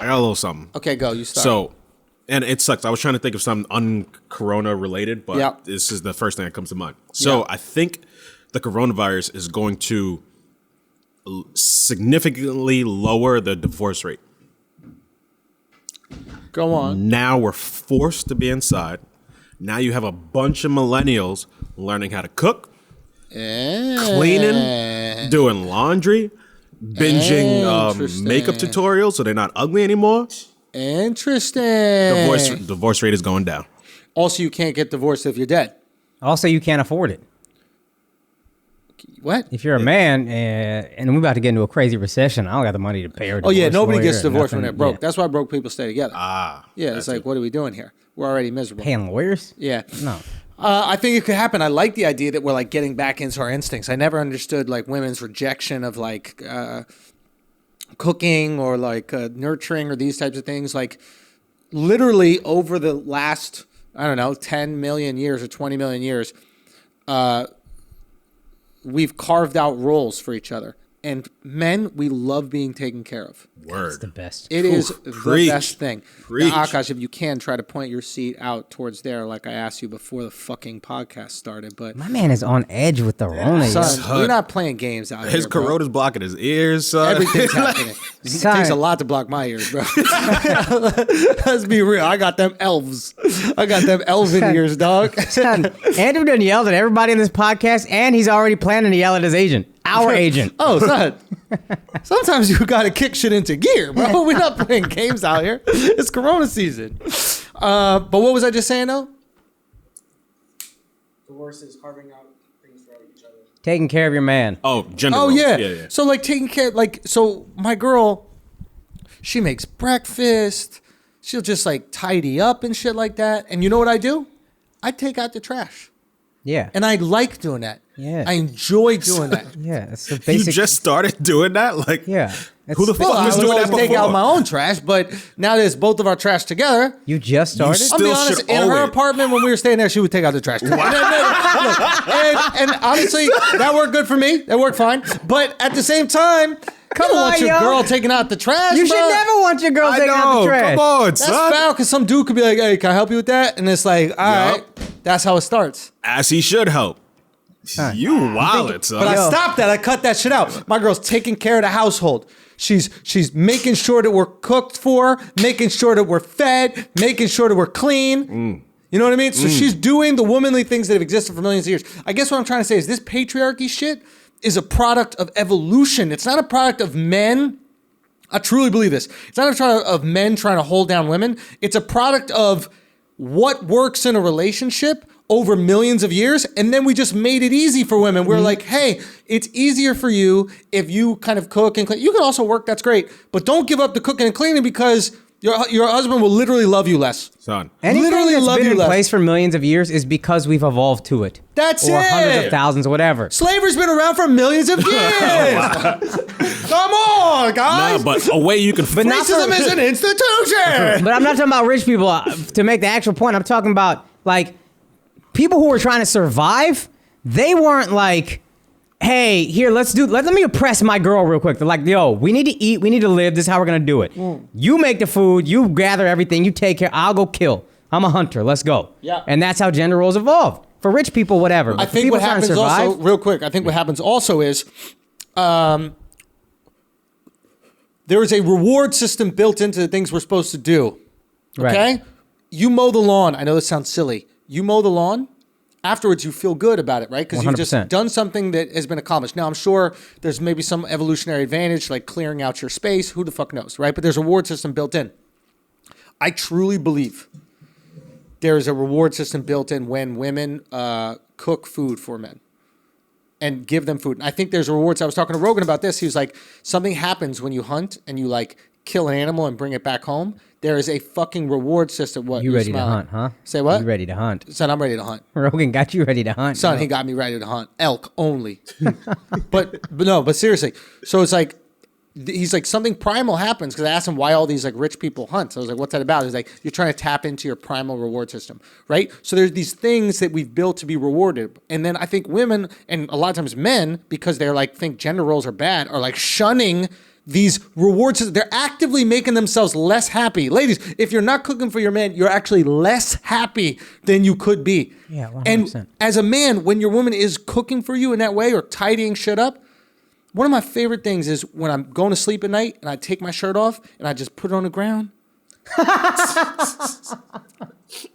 I got a little something. Okay, go. You start. So, and it sucks. I was trying to think of something un-corona related, but this is the first thing that comes to mind. So I think the coronavirus is going to significantly lower the divorce rate. Go on. Now we're forced to be inside. Now you have a bunch of millennials learning how to cook, cleaning, doing laundry, binging makeup tutorials so they're not ugly anymore. Interesting. Divorce rate is going down. Also, you can't get divorced if you're dead. Also, you can't afford it. What? If you're a man and we're about to get into a crazy recession, I don't got the money to pay her. Oh yeah, nobody gets divorced when they're broke. That's why broke people stay together. Yeah, it's like, what are we doing here? We're already miserable. Paying lawyers? Yeah. No. I think it could happen. I like the idea that we're like getting back into our instincts. I never understood like women's rejection of like cooking or like nurturing or these types of things. Like literally over the last, I don't know, 10 million years or 20 million years, we've carved out roles for each other. And men, we love being taken care of. Word. It's the best. It is the best thing. Preach. Now, Akaash, if you can, try to point your seat out towards there like I asked you before the fucking podcast started. But My man is on edge with the Rona. son, we're not playing games out His here, bro. corona's blocking his ears, son. Everything's happening. It Son. takes a lot to block my ears, bro. Let's be real. I got them elves. I got them elven ears, dog. Andrew done yelled at everybody in this podcast, and he's already planning to yell at his agent. Our agent. Oh, son. Sometimes you got to kick shit into gear, bro. We're not playing games out here. It's Corona season. But what was I just saying, though? Divorce is carving out things for each other. Taking care of your man. Oh, gender Oh, roles. yeah. So, like, taking care, like, so my girl, she makes breakfast. She'll just, like, tidy up and shit like that. And you know what I do? I take out the trash. Yeah. And I like doing that. Yeah. I enjoy doing that. Yeah. It's the basic. You just started doing that? Like, Yeah. who the It's- fuck Well, I was was doing always that take before? out my own trash, but now there's both of our trash together. You just started? You I'll be Still honest, should in her owe it. apartment when we were staying there, she would take out the trash. Look, and honestly, that worked good for me. That worked fine. But at the same time, come on, want your yo. girl taking out the trash. You should bro. never want your girl I taking out know. the trash. Come on, That's son. foul because some dude could be like, "Hey, can I help you with that?" And it's like, "All right, that's how it starts." As he should help. You wildin', son. But I stopped that. I cut that shit out. My girl's taking care of the household. She's making sure that we're cooked for, making sure that we're fed, making sure that we're clean. You know what I mean? So she's doing the womanly things that have existed for millions of years. I guess what I'm trying to say is this patriarchy shit is a product of evolution. It's not a product of men. I truly believe this. It's not a product of men trying to hold down women. It's a product of what works in a relationship over millions of years, and then we just made it easy for women. We're like, hey, it's easier for you if you kind of cook and clean. You can also work, that's great, but don't give up the cooking and cleaning because your husband will literally love you less. Son. Anything Literally that's love been you in less. place for millions of years is because we've evolved to it. That's or it. hundreds of thousands, whatever. Slavery's been around for millions of years. Come on, guys. Nah, but a way you can... But not Racism for- is an institution. But I'm not talking about rich people. To make the actual point, I'm talking about like people who were trying to survive. They weren't like, hey, here, let me oppress my girl real quick. They're like, yo, we need to eat, we need to live. This is how we're gonna do it. You make the food, you gather everything, you take care. I'll go kill. I'm a hunter. Let's go. Yeah. And that's how gender roles evolved. For rich people, whatever. I But for think people what trying to happens survive, also, real quick, I think what happens also is there is a reward system built into the things we're supposed to do. Okay? Right. You mow the lawn. I know this sounds silly. You mow the lawn. Afterwards, you feel good about it, right? Because you've just 100%. done something that has been accomplished. Now, I'm sure there's maybe some evolutionary advantage, like clearing out your space. Who the fuck knows, right? But there's a reward system built in. I truly believe there is a reward system built in when women cook food for men and give them food. And I think there's rewards. I was talking to Rogan about this. He was like, something happens when you hunt and you like kill an animal and bring it back home. There is a fucking reward system. What? you ready to smiling? hunt, huh? Say what? You ready to hunt? Son, I'm ready to hunt. Rogan got you ready to hunt. Son, yo. he got me ready to hunt elk only. but seriously. So it's like, he's like, something primal happens because I asked him why all these like rich people hunt. So I was like, what's that about? He's like, you're trying to tap into your primal reward system, right? So there's these things that we've built to be rewarded. And then I think women and a lot of times men, because they're like, think gender roles are bad, are like shunning these rewards. They're actively making themselves less happy. Ladies, if you're not cooking for your man, you're actually less happy than you could be. Yeah, 100%. And as a man, when your woman is cooking for you in that way or tidying shit up, one of my favorite things is when I'm going to sleep at night and I take my shirt off and I just put it on the ground.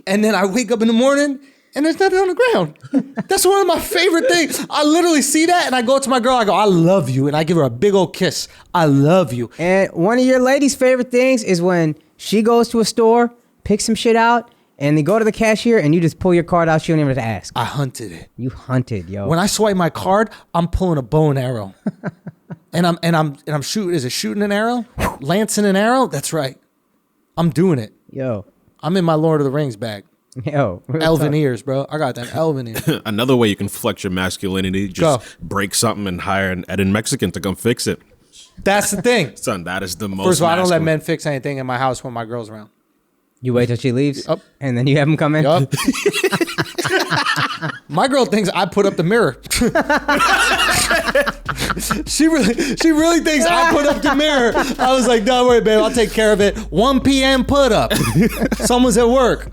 And then I wake up in the morning and there's nothing on the ground. That's one of my favorite things. I literally see that and I go to my girl, I go, I love you. And I give her a big old kiss. I love you. And one of your ladies' favorite things is when she goes to a store, picks some shit out, and they go to the cashier and you just pull your card out. She don't even have to ask. I hunted it. You hunted, yo. When I swipe my card, I'm pulling a bow and arrow. and I'm shooting. Is it shooting an arrow? Lancing an arrow? That's right. I'm doing it. Yo. I'm in my Lord of the Rings bag. Yo. Elven ears, bro. I got that elven ear. Another way you can flex your masculinity, just break something and hire an Eddin Mexican to come fix it. That's the thing. Son, that is the most First of all, I don't let masculine. men fix anything in my house when my girl's around. You wait till she leaves, Yup. and then you have them come in? Yup. My girl thinks I put up the mirror. She really thinks I put up the mirror. I was like, don't worry, babe. I'll take care of it. 1 p.m. put up. Someone's at work.